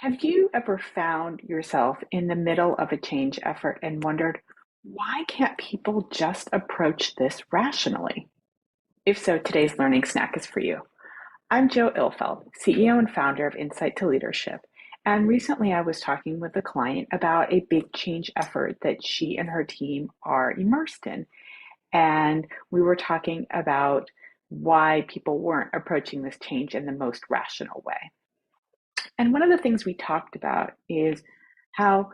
Have you ever found yourself in the middle of a change effort and wondered, why can't people just approach this rationally? If so, today's learning snack is for you. I'm Joe Ilfeld, CEO and founder of Insight to Leadership. And recently I was talking with a client about a big change effort that she and her team are immersed in. And we were talking about why people weren't approaching this change in the most rational way. And one of the things we talked about is how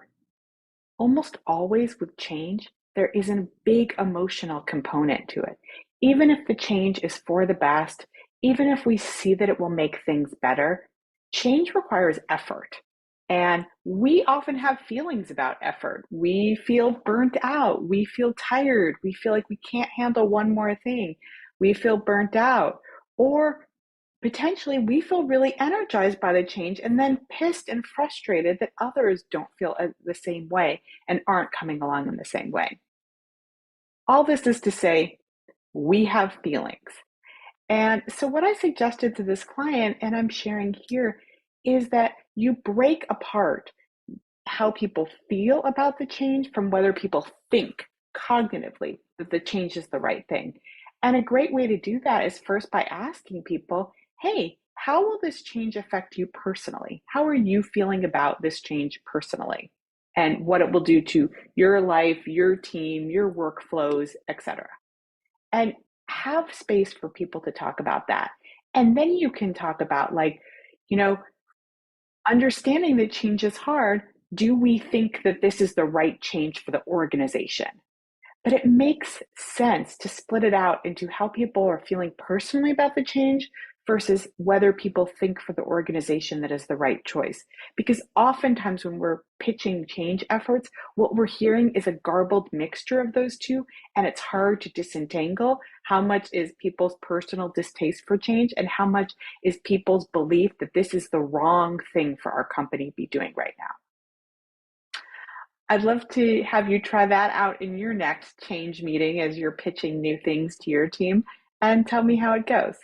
almost always with change, there is a big emotional component to it. Even if the change is for the best, even if we see that it will make things better, change requires effort. And we often have feelings about effort. We feel burnt out. We feel tired. We feel like we can't handle one more thing. We feel burnt out. Or potentially we feel really energized by the change and then pissed and frustrated that others don't feel the same way and aren't coming along in the same way. All this is to say, we have feelings. And so, what I suggested to this client, and I'm sharing here, is that you break apart how people feel about the change from whether people think cognitively that the change is the right thing. And a great way to do that is first by asking people, hey, how will this change affect you personally? How are you feeling about this change personally? And what it will do to your life, your team, your workflows, etc. And have space for people to talk about that. And then you can talk about, like, you know, understanding that change is hard, do we think that this is the right change for the organization? But it makes sense to split it out into how people are feeling personally about the change versus whether people think for the organization that is the right choice. Because oftentimes when we're pitching change efforts, what we're hearing is a garbled mixture of those two, and it's hard to disentangle how much is people's personal distaste for change and how much is people's belief that this is the wrong thing for our company to be doing right now. I'd love to have you try that out in your next change meeting as you're pitching new things to your team and tell me how it goes.